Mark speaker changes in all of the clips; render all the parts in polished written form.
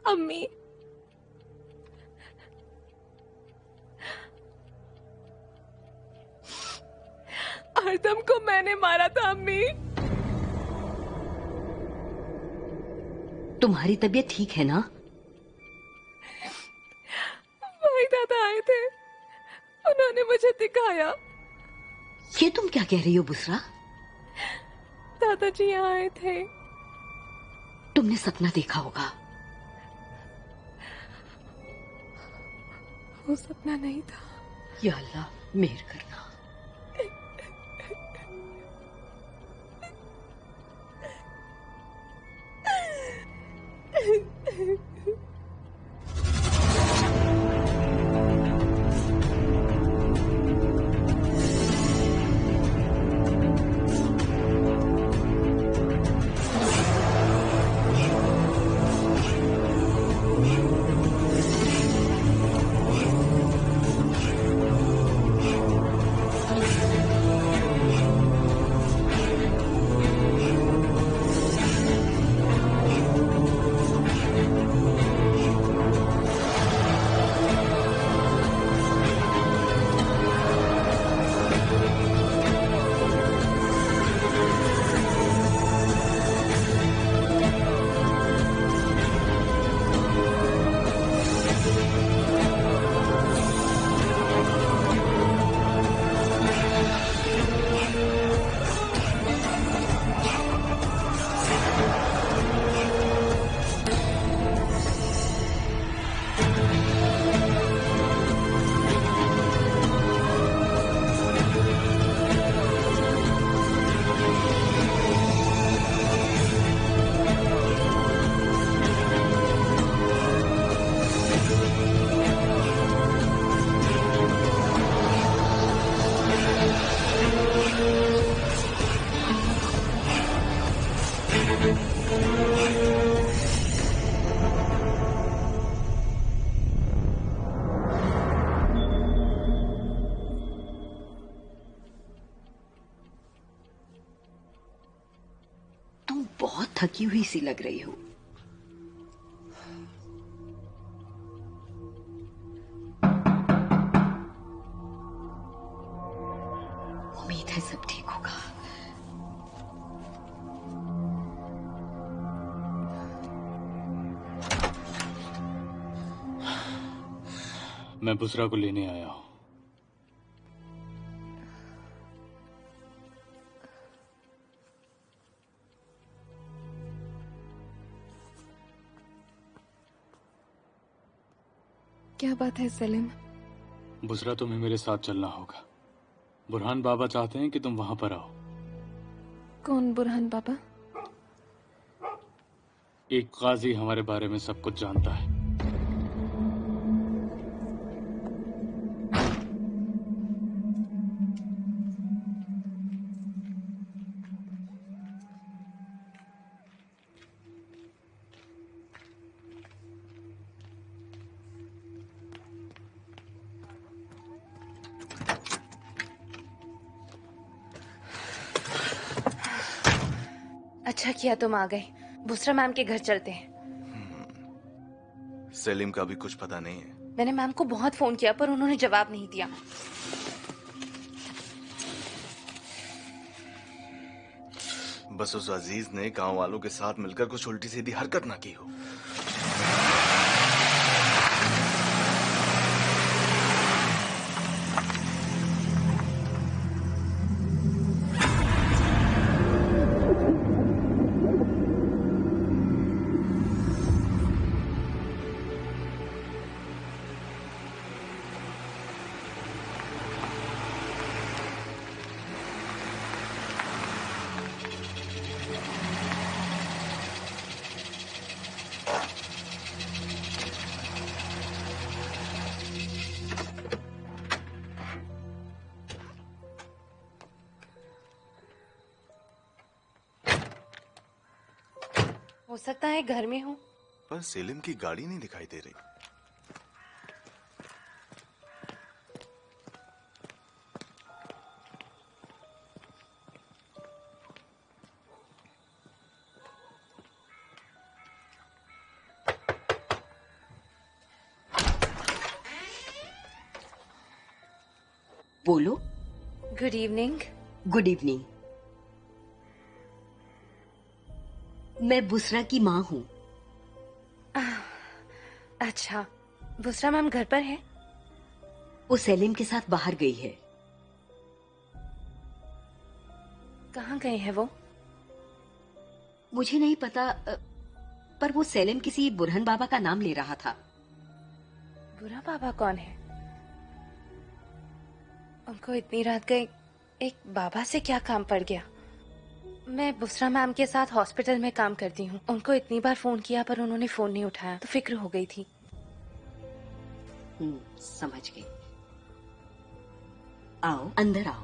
Speaker 1: अम्मी, आरतम को मैंने मारा था अम्मी।
Speaker 2: तुम्हारी तबीयत ठीक है ना?
Speaker 1: वही दादा आए थे, उन्होंने मुझे दिखाया।
Speaker 2: ये तुम क्या कह रही हो बुसरा?
Speaker 1: दादाजी यहाँ आए थे।
Speaker 2: तुमने सपना देखा होगा।
Speaker 1: वो सपना नहीं था।
Speaker 2: या अल्लाह मेहर करना। तुम बहुत थकी हुई सी लग रही हो। उम्मीद है सब ठीक होगा।
Speaker 3: मैं बुसरा को लेने आया हूं।
Speaker 1: क्या बात है सलीम?
Speaker 3: बुसरा, तुम्हें मेरे साथ चलना होगा। बुरहान बाबा चाहते हैं कि तुम वहां पर आओ।
Speaker 1: कौन बुरहान बाबा?
Speaker 3: एक काजी हमारे बारे में सब कुछ जानता है।
Speaker 1: अच्छा किया तुम आ गए। बुसरा मैम के घर चलते हैं।
Speaker 4: सलीम का भी कुछ पता नहीं है।
Speaker 1: मैंने मैम को बहुत फोन किया पर उन्होंने जवाब नहीं दिया।
Speaker 4: बस उस अजीज ने गांव वालों के साथ मिलकर कुछ उल्टी सीधी हरकत ना की हो।
Speaker 1: हो सकता है घर में हो।
Speaker 4: पर सेलिम की गाड़ी नहीं दिखाई दे रही।
Speaker 2: बोलो।
Speaker 1: Good evening.
Speaker 2: Good evening. मैं बुसरा की माँ हूँ।
Speaker 1: अच्छा, बुसरा मैम घर पर है?
Speaker 2: वो सेलिम के साथ बाहर गई है।
Speaker 1: कहाँ गए हैं वो?
Speaker 2: मुझे नहीं पता, पर वो सेलिम किसी बुरहन बाबा का नाम ले रहा था।
Speaker 1: बुरा बाबा कौन है? उनको इतनी रात गए एक बाबा से क्या काम पड़ गया? मैं बुसरा मैम के साथ हॉस्पिटल में काम करती हूँ। उनको इतनी बार फोन किया पर उन्होंने फोन नहीं उठाया तो फिक्र हो गई थी।
Speaker 2: समझ गई। आओ, अंदर आओ।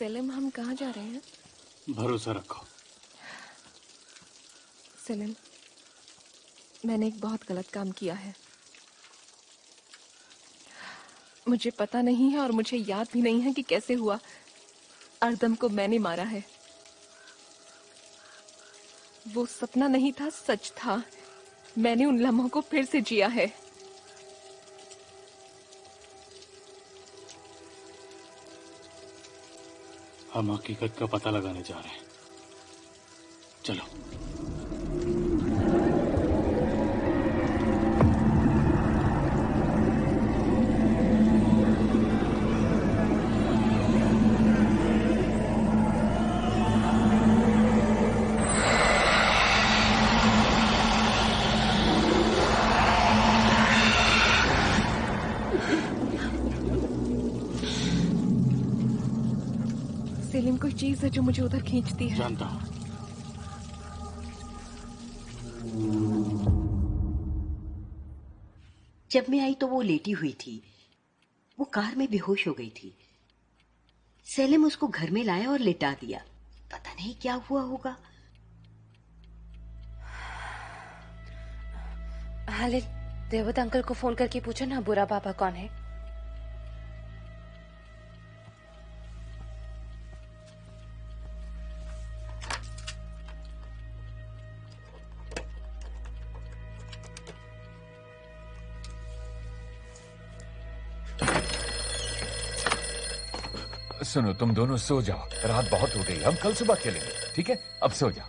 Speaker 1: सेलिम, हम कहाँ जा रहे हैं?
Speaker 3: भरोसा रखो।
Speaker 1: सेलिम, मैंने एक बहुत गलत काम किया है। मुझे पता नहीं है और मुझे याद भी नहीं है कि कैसे हुआ। अर्दम को मैंने मारा है। वो सपना नहीं था, सच था। मैंने उन लम्हों को फिर से जिया है।
Speaker 3: हम हकीकत का पता लगाने जा रहे हैं। चलो।
Speaker 1: सेलिम, कोई चीज है जो मुझे उधर खींचती है।
Speaker 3: जानता हूँ।
Speaker 2: जब मैं आई तो वो लेटी हुई थी। वो कार में बेहोश हो गई थी। सेलिम उसको घर में लाया और लिटा दिया। पता नहीं क्या हुआ होगा।
Speaker 1: हालिद, देवत अंकल को फोन करके पूछो ना बुरा बाबा कौन है।
Speaker 5: सुनो, तुम दोनों सो जाओ। रात बहुत हो गई, हम कल सुबह खेलेंगे, ठीक है? अब सो जाओ।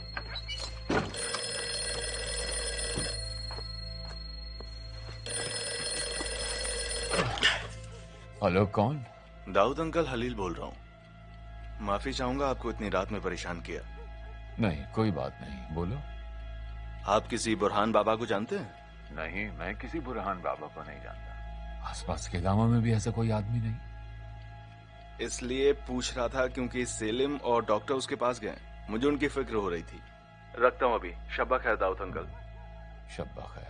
Speaker 5: हेलो, कौन?
Speaker 4: दाऊद अंकल, हलील बोल रहा हूँ। माफी चाहूंगा आपको इतनी रात में परेशान किया।
Speaker 5: नहीं, कोई बात नहीं, बोलो।
Speaker 4: आप किसी बुरहान बाबा को जानते हैं?
Speaker 5: नहीं, मैं किसी बुरहान बाबा को नहीं जानता। आसपास के गांवों में भी ऐसा कोई आदमी नहीं।
Speaker 4: इसलिए पूछ रहा था क्योंकि सेलिम और डॉक्टर उसके पास गए। मुझे उनकी फिक्र हो रही थी। रखता हूँ अभी। शब्बा खैर दाऊद अंकल।
Speaker 5: शब्बा खैर।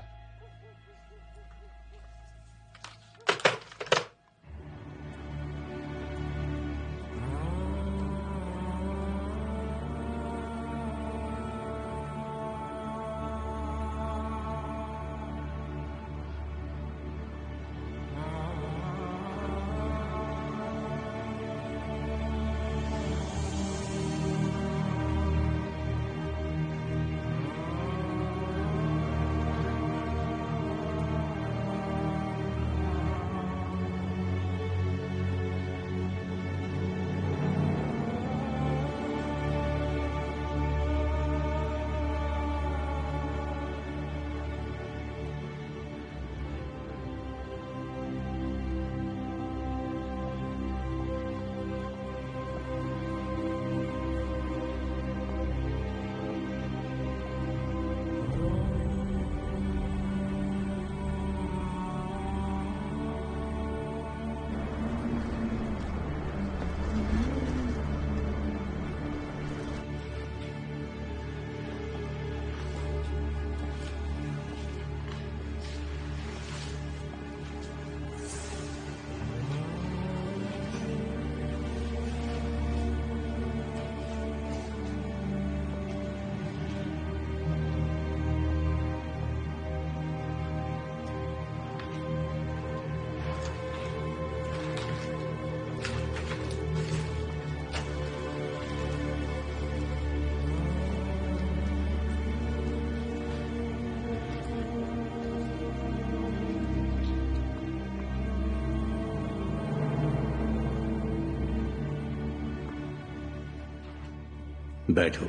Speaker 6: बैठो।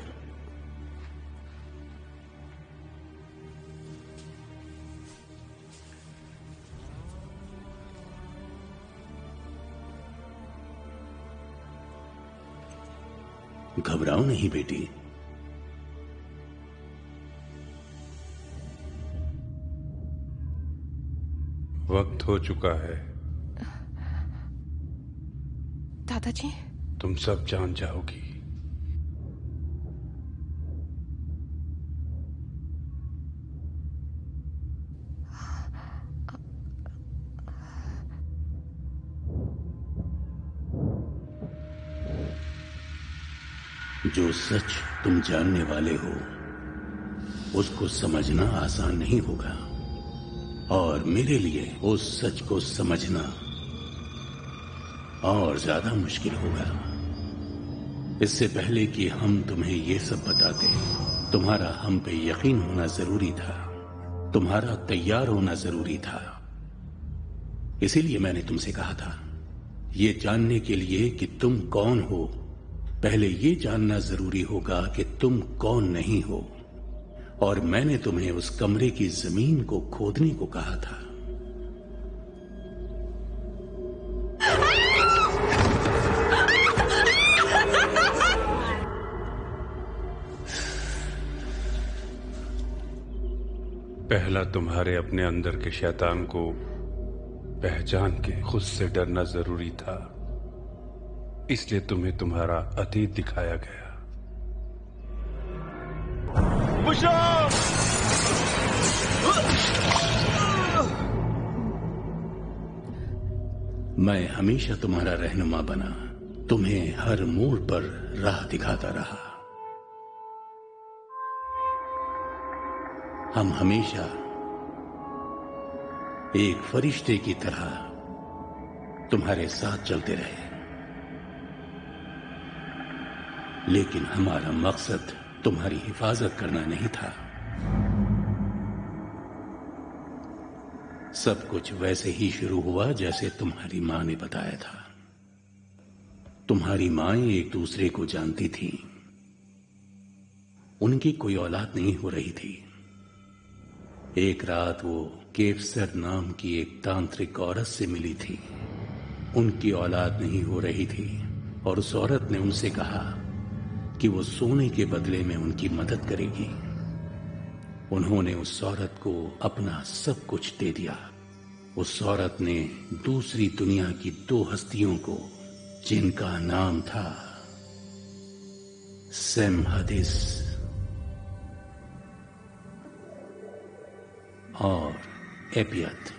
Speaker 6: घबराओ नहीं बेटी।
Speaker 7: वक्त हो चुका है।
Speaker 1: दादाजी,
Speaker 7: तुम सब जान जाओगी।
Speaker 6: जो सच तुम जानने वाले हो उसको समझना आसान नहीं होगा, और मेरे लिए उस सच को समझना और ज्यादा मुश्किल होगा। इससे पहले कि हम तुम्हें ये सब बताते, तुम्हारा हम पे यकीन होना जरूरी था, तुम्हारा तैयार होना जरूरी था। इसीलिए मैंने तुमसे कहा था, ये जानने के लिए कि तुम कौन हो, पहले ये जानना जरूरी होगा कि तुम कौन नहीं हो। और मैंने तुम्हें उस कमरे की जमीन को खोदने को कहा था।
Speaker 7: पहला तुम्हारे अपने अंदर के शैतान को पहचान के खुद से डरना जरूरी था, इसलिए तुम्हें तुम्हारा अतीत दिखाया गया।
Speaker 6: मैं हमेशा तुम्हारा रहनुमा बना, तुम्हें हर मोड़ पर राह दिखाता रहा। हम हमेशा एक फरिश्ते की तरह तुम्हारे साथ चलते रहे, लेकिन हमारा मकसद तुम्हारी हिफाजत करना नहीं था। सब कुछ वैसे ही शुरू हुआ जैसे तुम्हारी मां ने बताया था। तुम्हारी माएं एक दूसरे को जानती थीं। उनकी कोई औलाद नहीं हो रही थी। एक रात वो केवसर नाम की एक तांत्रिक औरत से मिली थी। उनकी औलाद नहीं हो रही थी और उस औरत ने उनसे कहा कि वो सोने के बदले में उनकी मदद करेगी। उन्होंने उस औरत को अपना सब कुछ दे दिया। उस औरत ने दूसरी दुनिया की 2 हस्तियों को, जिनका नाम था सैम हदिस और एपियत,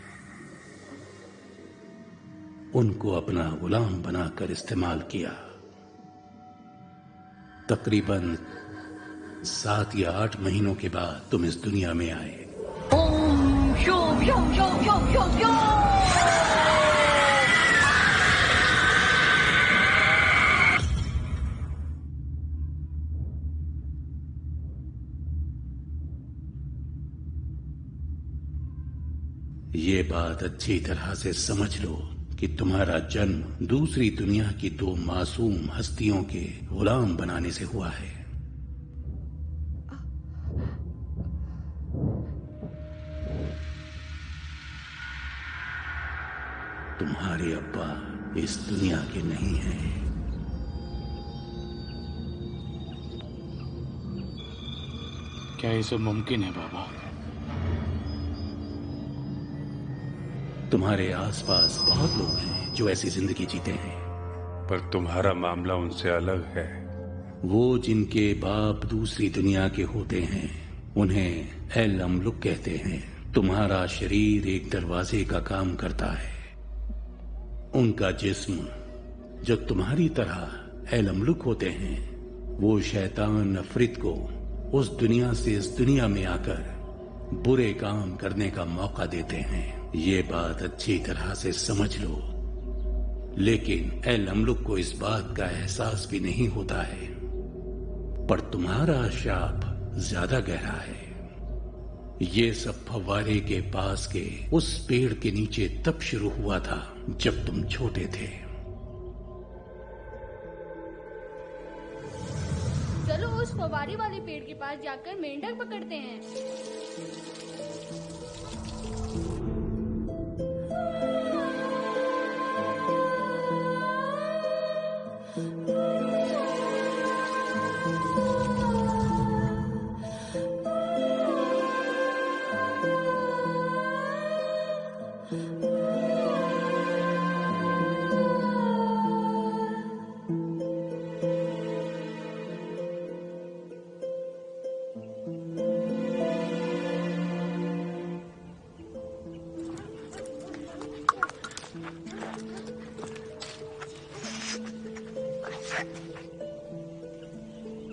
Speaker 6: उनको अपना गुलाम बनाकर इस्तेमाल किया। तकरीबन 7 या 8 महीनों के बाद तुम इस दुनिया में आए। ये बात अच्छी तरह से समझ लो कि तुम्हारा जन्म दूसरी दुनिया की 2 मासूम हस्तियों के गुलाम बनाने से हुआ है। तुम्हारे अब्बा इस दुनिया के नहीं हैं।
Speaker 3: क्या ये सब मुमकिन है बाबा?
Speaker 6: तुम्हारे आसपास बहुत लोग हैं जो ऐसी जिंदगी जीते हैं,
Speaker 7: पर तुम्हारा मामला उनसे अलग है।
Speaker 6: वो जिनके बाप दूसरी दुनिया के होते हैं उन्हें एल अमलुक कहते हैं। तुम्हारा शरीर एक दरवाजे का काम करता है। उनका जिस्म जो तुम्हारी तरह एल अमलुक होते हैं, वो शैतान नफरत को उस दुनिया से इस दुनिया में आकर बुरे काम करने का मौका देते हैं। ये बात अच्छी तरह से समझ लो। लेकिन एल अमलुक को इस बात का एहसास भी नहीं होता है। पर तुम्हारा शाप ज्यादा गहरा है। ये सब फव्वारे के पास के उस पेड़ के नीचे तब शुरू हुआ था जब तुम छोटे थे।
Speaker 8: चलो उस फवारी वाले पेड़ के पास जाकर मेंढक पकड़ते हैं।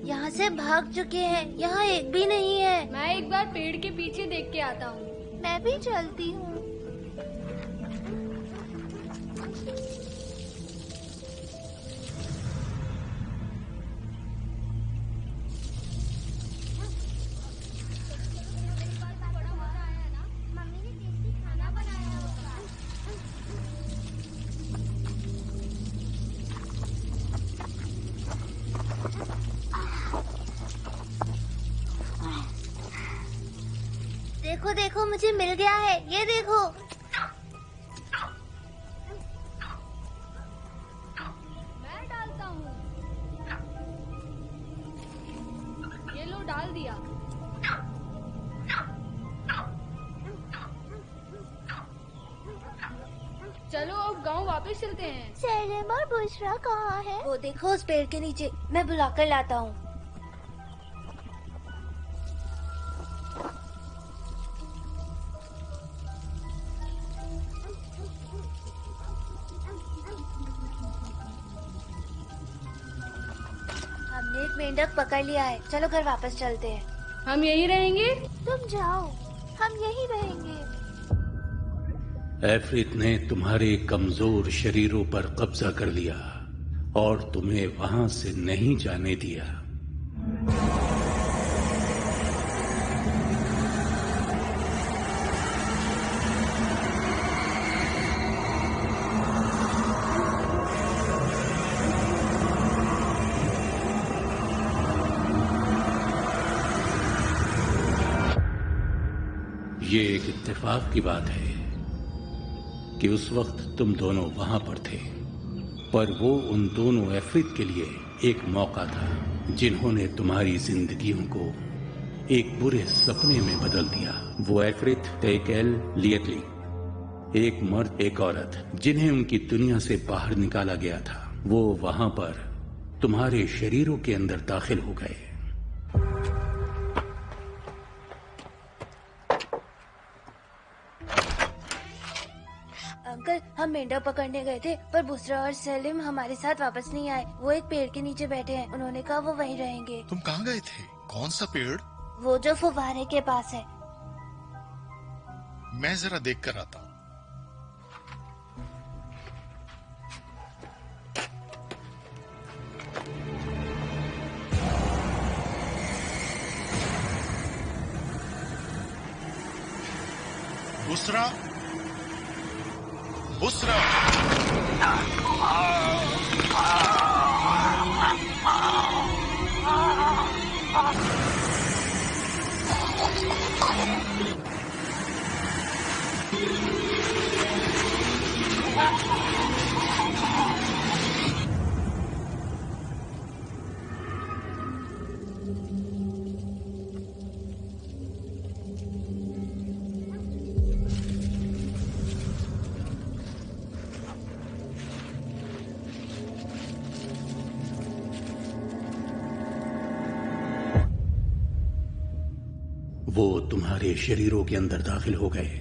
Speaker 9: यहाँ से भाग चुके हैं, यहाँ एक भी नहीं है।
Speaker 8: मैं एक बार पेड़ के पीछे देख के आता हूँ।
Speaker 9: मैं भी चलती हूँ। देखो देखो, मुझे मिल गया है, ये देखो।
Speaker 8: मैं डालता हूँ। ये लो, डाल दिया। चलो अब गांव वापस चलते हैं।
Speaker 9: सेलिम और बुशरा कहाँ है?
Speaker 1: वो देखो उस पेड़ के नीचे, मैं बुलाकर लाता हूँ। हमने एक मेंढक पकड़ लिया है, चलो घर वापस चलते हैं।
Speaker 8: हम यहीं रहेंगे।
Speaker 9: तुम जाओ, हम यहीं रहेंगे।
Speaker 6: एफरित ने तुम्हारे कमजोर शरीरों पर कब्जा कर लिया और तुम्हें वहां से नहीं जाने दिया। ये एक इत्तेफाक की बात है कि उस वक्त तुम दोनों वहां पर थे, पर वो उन दोनों एफरित के लिए एक मौका था जिन्होंने तुम्हारी जिंदगियों को एक बुरे सपने में बदल दिया। वो एफरित तेकेल लियतली, एक मर्द एक औरत जिन्हें उनकी दुनिया से बाहर निकाला गया था, वो वहां पर तुम्हारे शरीरों के अंदर दाखिल हो गए।
Speaker 1: अंकल, हम मेंढक पकड़ने गए थे, पर बुशरा और सेलिम हमारे साथ वापस नहीं आए। वो एक पेड़ के नीचे बैठे हैं, उन्होंने कहा वो वहीं रहेंगे।
Speaker 10: तुम कहाँ गए थे? कौन सा पेड़?
Speaker 1: वो जो फुव्वारे के पास है।
Speaker 10: मैं जरा देख कर आता हूँ। बुशरा, बुशरा।
Speaker 6: वो तुम्हारे शरीरों के अंदर दाखिल हो गए।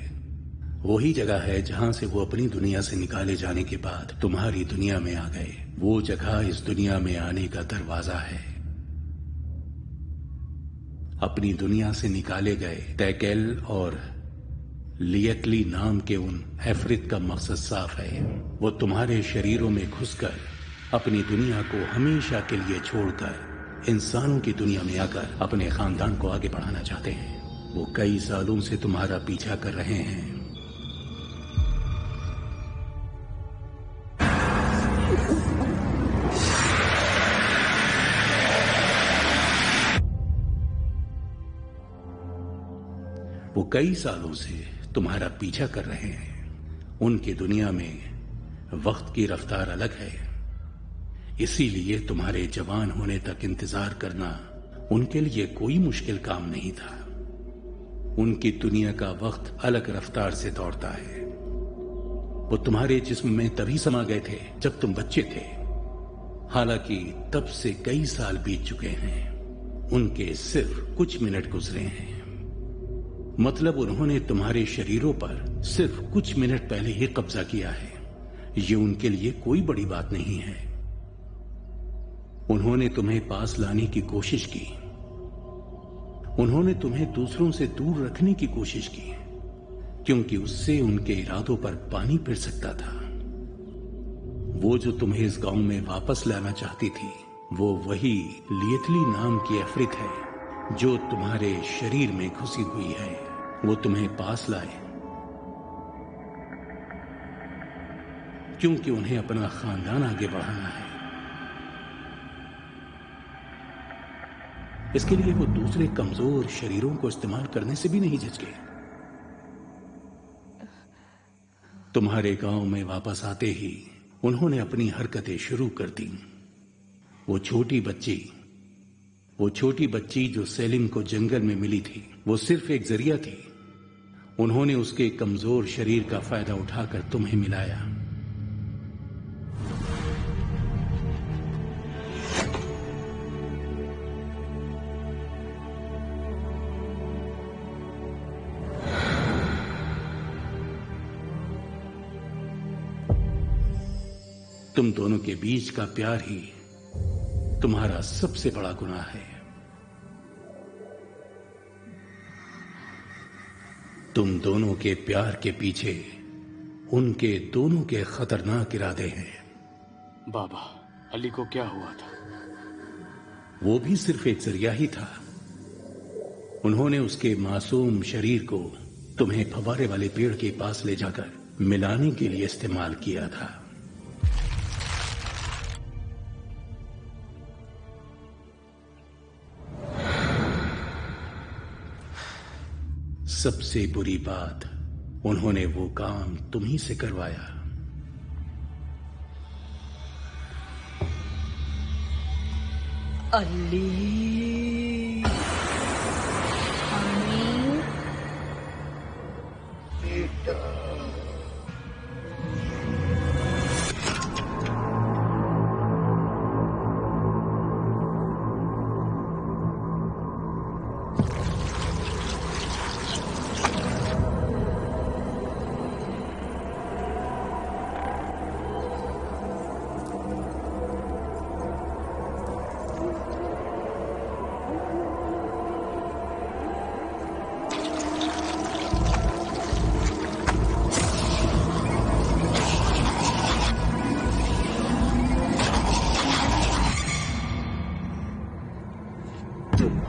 Speaker 6: वही जगह है जहां से वो अपनी दुनिया से निकाले जाने के बाद तुम्हारी दुनिया में आ गए। वो जगह इस दुनिया में आने का दरवाजा है। अपनी दुनिया से निकाले गए तैकेल और लियतली नाम के उन एफरित का मकसद साफ है। वो तुम्हारे शरीरों में घुसकर अपनी दुनिया को हमेशा के लिए छोड़कर इंसानों की दुनिया में आकर अपने खानदान को आगे बढ़ाना चाहते हैं। वो कई सालों से तुम्हारा पीछा कर रहे हैं। वो कई सालों से तुम्हारा पीछा कर रहे हैं। उनकी दुनिया में वक्त की रफ्तार अलग है, इसीलिए तुम्हारे जवान होने तक इंतजार करना उनके लिए कोई मुश्किल काम नहीं था। उनकी दुनिया का वक्त अलग रफ्तार से दौड़ता है। वो तुम्हारे जिस्म में तभी समा गए थे जब तुम बच्चे थे। हालांकि तब से कई साल बीत चुके हैं, उनके सिर्फ कुछ मिनट गुजरे हैं। मतलब उन्होंने तुम्हारे शरीरों पर सिर्फ कुछ मिनट पहले ही कब्जा किया है। ये उनके लिए कोई बड़ी बात नहीं है। उन्होंने तुम्हें पास लाने की कोशिश की। उन्होंने तुम्हें दूसरों से दूर रखने की कोशिश की, क्योंकि उससे उनके इरादों पर पानी फिर सकता था। वो जो तुम्हें इस गांव में वापस लाना चाहती थी, वो वही लियथली नाम की अफरीत है जो तुम्हारे शरीर में घुसी हुई है। वो तुम्हें पास लाए क्योंकि उन्हें अपना खानदान आगे बढ़ाना है। इसके लिए वो दूसरे कमजोर शरीरों को इस्तेमाल करने से भी नहीं झिझके। तुम्हारे गांव में वापस आते ही उन्होंने अपनी हरकतें शुरू कर दी। वो छोटी बच्ची जो सेलिम को जंगल में मिली थी, वो सिर्फ एक जरिया थी। उन्होंने उसके कमजोर शरीर का फायदा उठाकर तुम्हें मिलाया। तुम दोनों के बीच का प्यार ही तुम्हारा सबसे बड़ा गुनाह है। तुम दोनों के प्यार के पीछे उनके दोनों के खतरनाक इरादे हैं।
Speaker 3: बाबा, अली को क्या हुआ था?
Speaker 6: वो भी सिर्फ एक जरिया ही था। उन्होंने उसके मासूम शरीर को तुम्हें फव्वारे वाले पेड़ के पास ले जाकर मिलाने के लिए इस्तेमाल किया था। सबसे बुरी बात, उन्होंने वो काम तुम्ही से करवाया।
Speaker 2: अली, बेटा,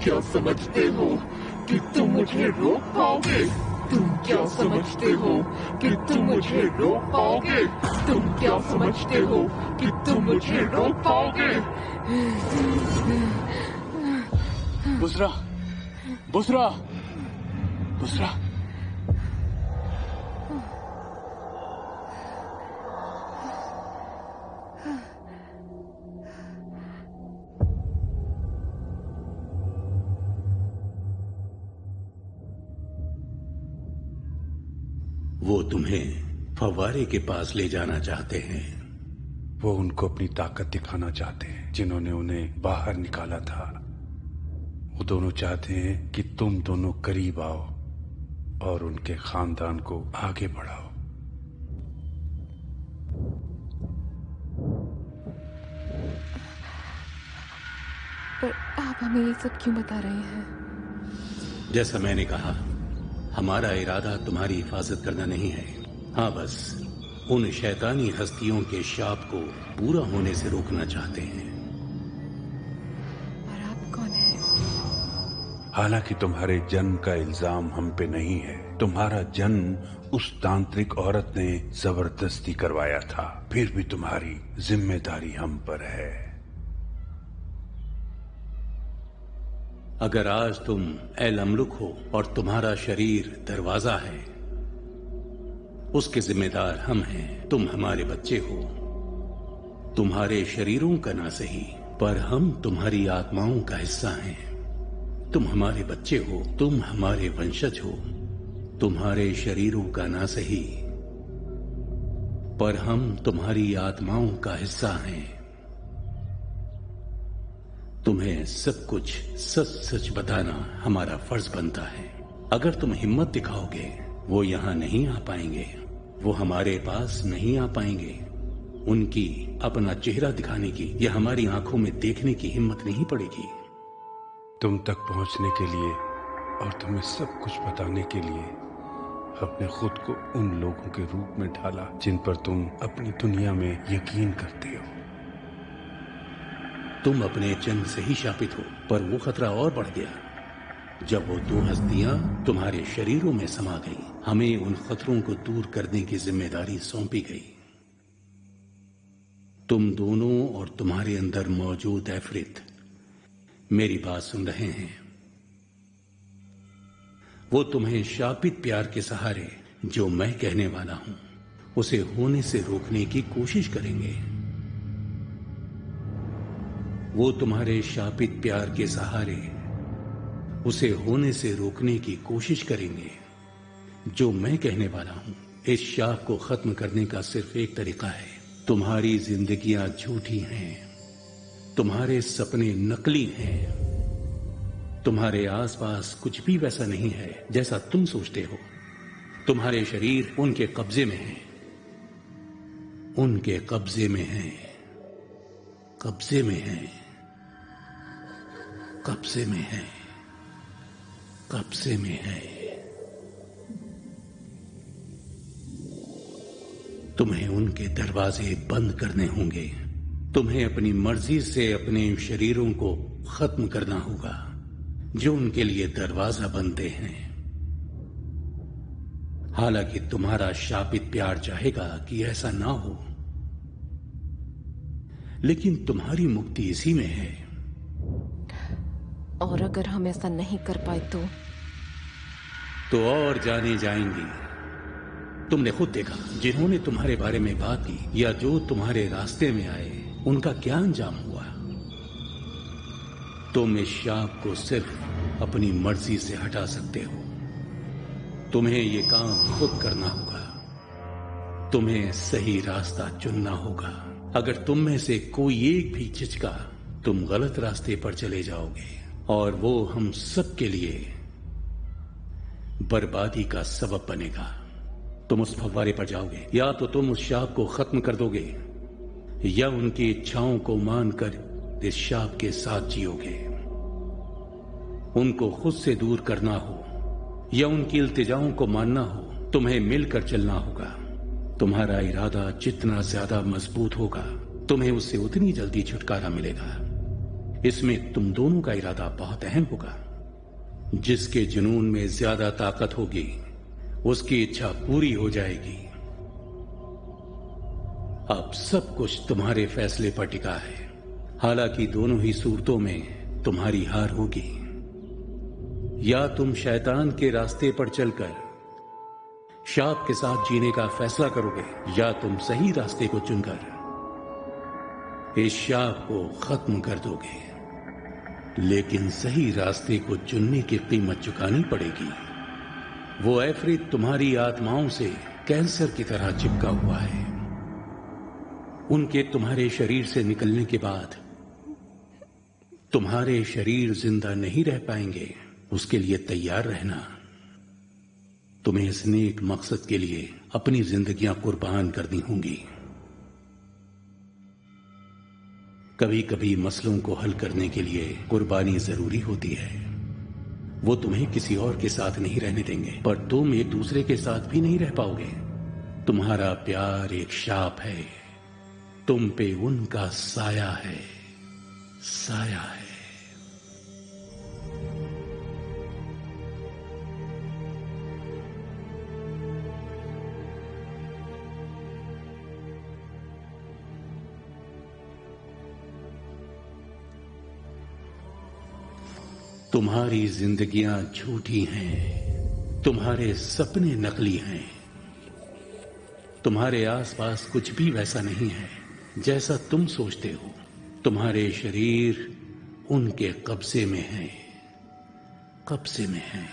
Speaker 11: क्या समझते हो कि तुम मुझे रोक पाओगे? तुम क्या समझते हो कि तुम मुझे रोक पाओगे? तुम क्या समझते हो कि तुम मुझे रोक पाओगे?
Speaker 3: बुसरा, बुसरा, बुसरा।
Speaker 6: वो तुम्हें फव्वारे के पास ले जाना चाहते हैं।
Speaker 7: वो उनको अपनी ताकत दिखाना चाहते हैं जिन्होंने उन्हें बाहर निकाला था। वो दोनों चाहते हैं कि तुम दोनों करीब आओ और उनके खानदान को आगे बढ़ाओ।
Speaker 12: पर आप हमें ये सब क्यों बता रहे हैं?
Speaker 6: जैसा मैंने कहा, हमारा इरादा तुम्हारी हिफाजत करना नहीं है। हाँ, बस उन शैतानी हस्तियों के शाप को पूरा होने से रोकना चाहते हैं।
Speaker 12: और आप कौन हैं?
Speaker 7: हालांकि तुम्हारे जन्म का इल्जाम हम पे नहीं है। तुम्हारा जन्म उस तांत्रिक औरत ने जबरदस्ती करवाया था। फिर भी तुम्हारी जिम्मेदारी हम पर है।
Speaker 6: अगर आज तुम एल अमलुक हो और तुम्हारा शरीर दरवाजा है, उसके जिम्मेदार हम हैं। तुम हमारे बच्चे हो, तुम्हारे शरीरों का ना सही, पर हम तुम्हारी आत्माओं का हिस्सा हैं। तुम हमारे बच्चे हो, तुम हमारे वंशज हो, तुम्हारे शरीरों का ना सही, पर हम तुम्हारी आत्माओं का हिस्सा हैं। तुम्हें सब कुछ सच सच बताना हमारा फर्ज बनता है। अगर तुम हिम्मत दिखाओगे, वो यहां नहीं आ पाएंगे, वो हमारे पास नहीं आ पाएंगे। उनकी अपना चेहरा दिखाने की या हमारी आंखों में देखने की हिम्मत नहीं पड़ेगी।
Speaker 7: तुम तक पहुंचने के लिए और तुम्हें सब कुछ बताने के लिए अपने खुद को उन लोगों के रूप में ढाला जिन पर तुम अपनी दुनिया में यकीन करते हो।
Speaker 6: तुम अपने जन्म से ही शापित हो, पर वो खतरा और बढ़ गया जब वो दो हस्तियां तुम्हारे शरीरों में समा गई। हमें उन खतरों को दूर करने की जिम्मेदारी सौंपी गई। तुम दोनों और तुम्हारे अंदर मौजूद एफरित मेरी बात सुन रहे हैं। वो तुम्हें शापित प्यार के सहारे जो मैं कहने वाला हूं उसे होने से रोकने की कोशिश करेंगे। वो तुम्हारे शापित प्यार के सहारे उसे होने से रोकने की कोशिश करेंगे जो मैं कहने वाला हूं। इस शाप को खत्म करने का सिर्फ एक तरीका है। तुम्हारी जिंदगियां झूठी हैं, तुम्हारे सपने नकली हैं, तुम्हारे आसपास कुछ भी वैसा नहीं है जैसा तुम सोचते हो। तुम्हारे शरीर उनके कब्जे में है, उनके कब्जे में है, कब्जे में है, कब्जे में है, कब्जे में है। तुम्हें उनके दरवाजे बंद करने होंगे। तुम्हें अपनी मर्जी से अपने शरीरों को खत्म करना होगा जो उनके लिए दरवाजा बनते हैं। हालांकि तुम्हारा शापित प्यार चाहेगा कि ऐसा ना हो, लेकिन तुम्हारी मुक्ति इसी में है।
Speaker 12: और अगर हम ऐसा नहीं कर पाए तो
Speaker 6: और जाने जाएंगी। तुमने खुद देखा जिन्होंने तुम्हारे बारे में बात की या जो तुम्हारे रास्ते में आए उनका क्या अंजाम हुआ। तुम इस शाप को सिर्फ अपनी मर्जी से हटा सकते हो। तुम्हें ये काम खुद करना होगा। तुम्हें सही रास्ता चुनना होगा। अगर तुम में से कोई एक भी झिझका, तुम गलत रास्ते पर चले जाओगे और वो हम सब के लिए बर्बादी का सबब बनेगा। तुम उस फव्वारे पर जाओगे, या तो तुम उस शाप को खत्म कर दोगे या उनकी इच्छाओं को मानकर इस शाप के साथ जियोगे। उनको खुद से दूर करना हो या उनकी इल्तिजाओं को मानना हो, तुम्हें मिलकर चलना होगा। तुम्हारा इरादा जितना ज्यादा मजबूत होगा, तुम्हें उससे उतनी जल्दी छुटकारा मिलेगा। इसमें तुम दोनों का इरादा बहुत अहम होगा। जिसके जुनून में ज्यादा ताकत होगी उसकी इच्छा पूरी हो जाएगी। अब सब कुछ तुम्हारे फैसले पर टिका है। हालांकि दोनों ही सूरतों में तुम्हारी हार होगी। या तुम शैतान के रास्ते पर चलकर शाप के साथ जीने का फैसला करोगे, या तुम सही रास्ते को चुनकर इस शाप को खत्म कर दोगे। लेकिन सही रास्ते को चुनने की कीमत चुकानी पड़ेगी। वो एफरित तुम्हारी आत्माओं से कैंसर की तरह चिपका हुआ है। उनके तुम्हारे शरीर से निकलने के बाद तुम्हारे शरीर जिंदा नहीं रह पाएंगे। उसके लिए तैयार रहना। तुम्हें इस नेक मकसद के लिए अपनी जिंदगियां कुर्बान करनी होंगी। कभी कभी मसलों को हल करने के लिए कुर्बानी जरूरी होती है। वो तुम्हें किसी और के साथ नहीं रहने देंगे, पर तुम एक दूसरे के साथ भी नहीं रह पाओगे। तुम्हारा प्यार एक शाप है। तुम पे उनका साया है, साया है। तुम्हारी जिंदगियां झूठी हैं, तुम्हारे सपने नकली हैं, तुम्हारे आसपास कुछ भी वैसा नहीं है जैसा तुम सोचते हो। तुम्हारे शरीर उनके कब्जे में है, कब्जे में है।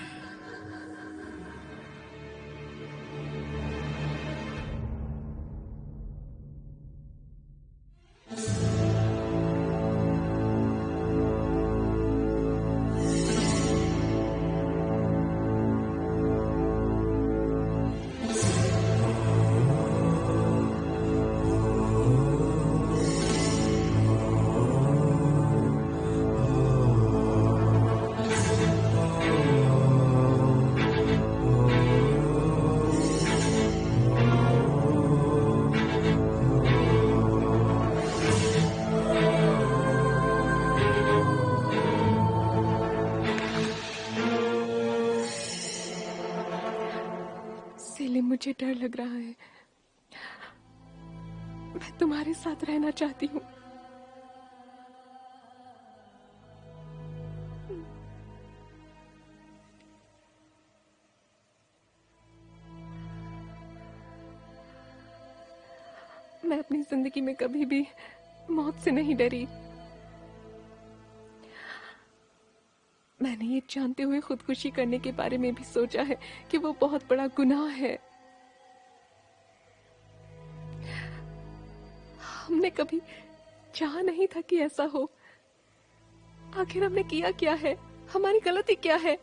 Speaker 12: सेलिम, मुझे डर लग रहा है। मैं तुम्हारे साथ रहना चाहती हूँ। मैं अपनी जिंदगी में कभी भी मौत से नहीं डरी। मैंने ये जानते हुए खुदकुशी करने के बारे में भी सोचा है कि वो बहुत बड़ा गुनाह है। हमने कभी चाहा नहीं था कि ऐसा हो। आखिर हमने किया क्या है? हमारी गलती क्या है?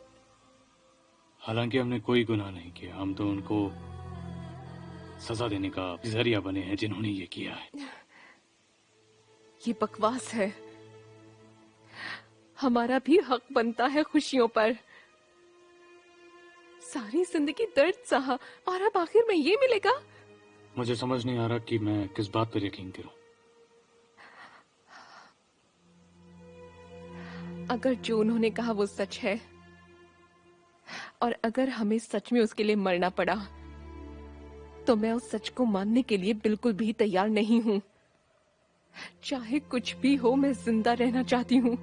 Speaker 3: हालांकि हमने कोई गुनाह नहीं किया, हम तो उनको सजा देने का जरिया बने हैं जिन्होंने ये किया है।
Speaker 12: ये बकवास है। हमारा भी हक बनता है खुशियों पर। सारी जिंदगी दर्द सहा और अब आखिर में ये मिलेगा?
Speaker 3: मुझे समझ नहीं आ रहा कि मैं किस बात पर यकीन करूं।
Speaker 12: अगर जो उन्होंने कहा वो सच है और अगर हमें सच में उसके लिए मरना पड़ा तो मैं उस सच को मानने के लिए बिल्कुल भी तैयार नहीं हूं। चाहे कुछ भी हो, मैं जिंदा रहना चाहती हूं।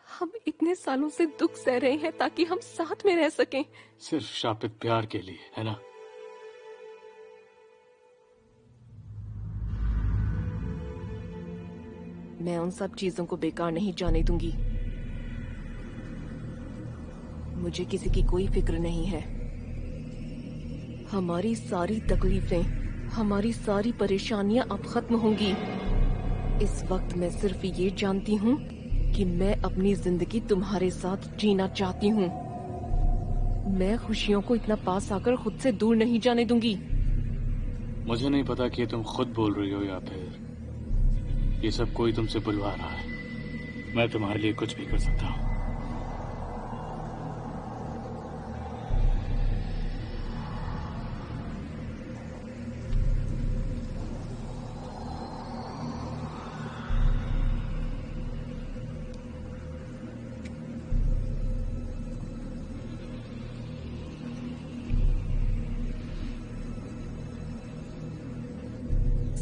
Speaker 12: हम इतने सालों से दुख सह रहे हैं ताकि हम साथ में रह सकें।
Speaker 3: सिर्फ शापित प्यार के लिए, है ना?
Speaker 12: मैं उन सब चीजों को बेकार नहीं जाने दूंगी। मुझे किसी की कोई फिक्र नहीं है। हमारी सारी तकलीफें, हमारी सारी परेशानियां अब खत्म होंगी। इस वक्त मैं सिर्फ ये जानती हूँ कि मैं अपनी जिंदगी तुम्हारे साथ जीना चाहती हूँ। मैं खुशियों को इतना पास आकर खुद से दूर नहीं जाने दूंगी।
Speaker 3: मुझे नहीं पता कि तुम खुद बोल रही हो या फिर ये सब कोई तुमसे बुलवा रहा है। मैं तुम्हारे लिए कुछ भी कर सकता हूँ।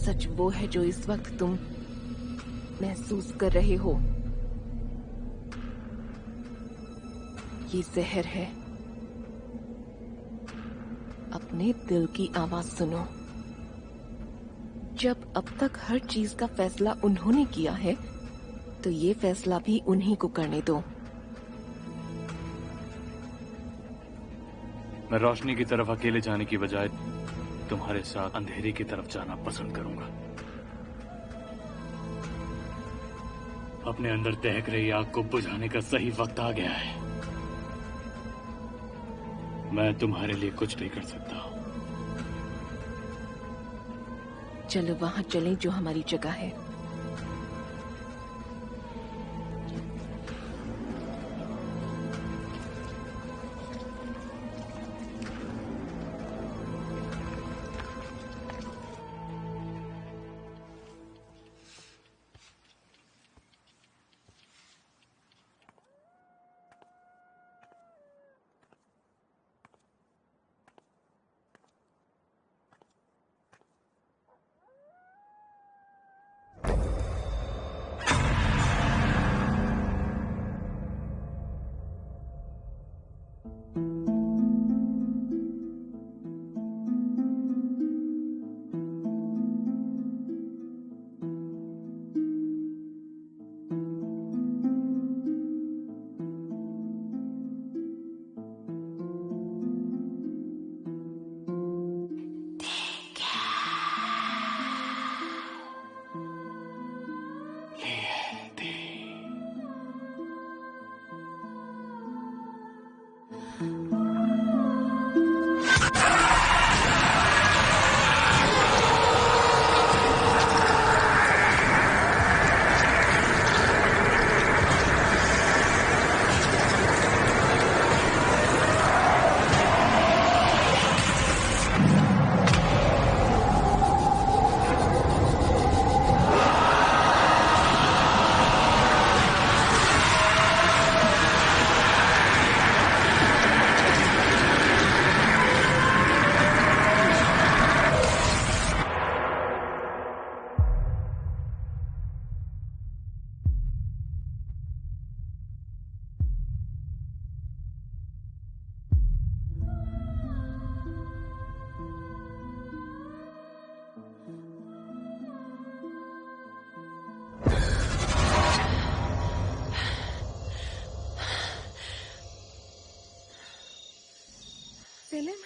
Speaker 12: सच वो है जो इस वक्त तुम महसूस कर रहे हो। ये जहर है। अपने दिल की आवाज सुनो। जब अब तक हर चीज का फैसला उन्होंने किया है तो ये फैसला भी उन्हीं को करने दो।
Speaker 3: मैं रोशनी की तरफ अकेले जाने की बजाय तुम्हारे साथ अंधेरे की तरफ जाना पसंद करूंगा। अपने अंदर दहक रही आग को बुझाने का सही वक्त आ गया है। मैं तुम्हारे लिए कुछ भी कर सकता हूं।
Speaker 12: चलो वहां चलें जो हमारी जगह है। सेलिम,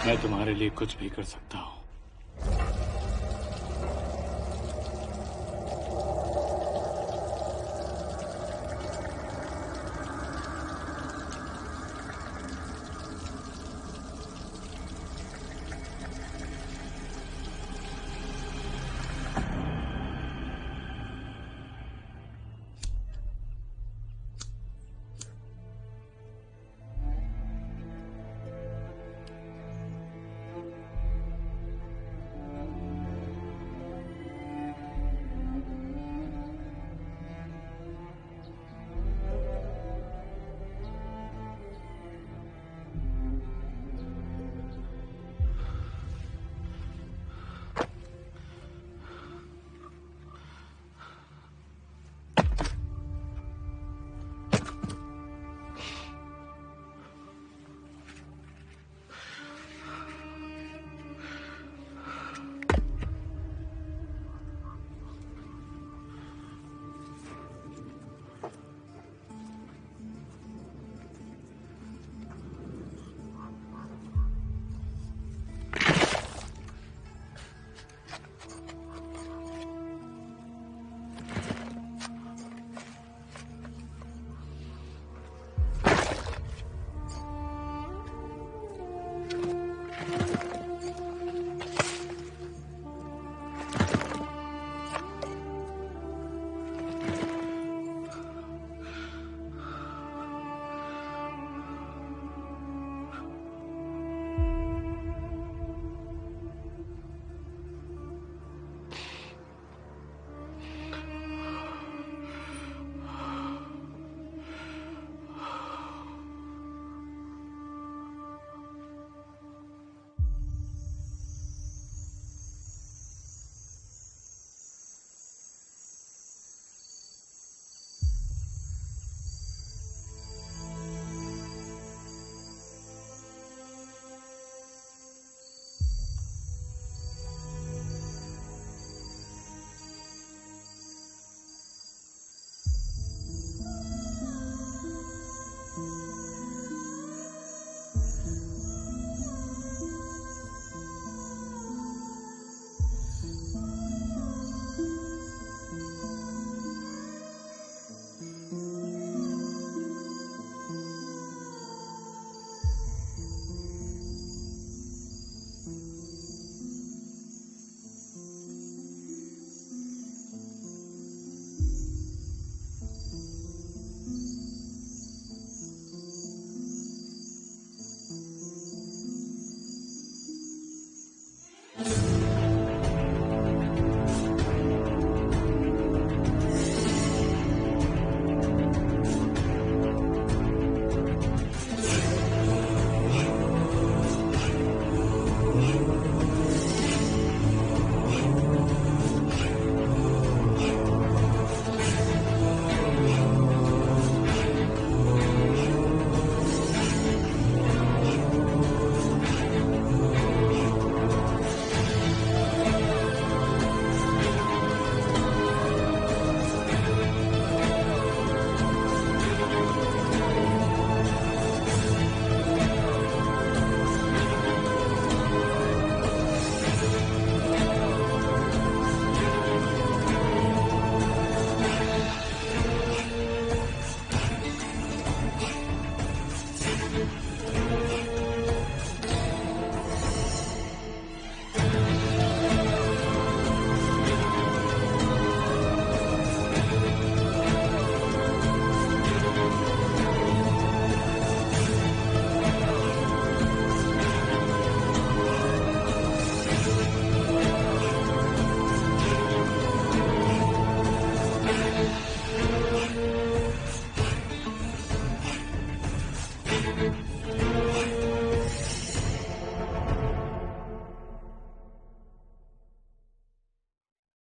Speaker 3: मैं तुम्हारे लिए कुछ भी कर सकता हूँ।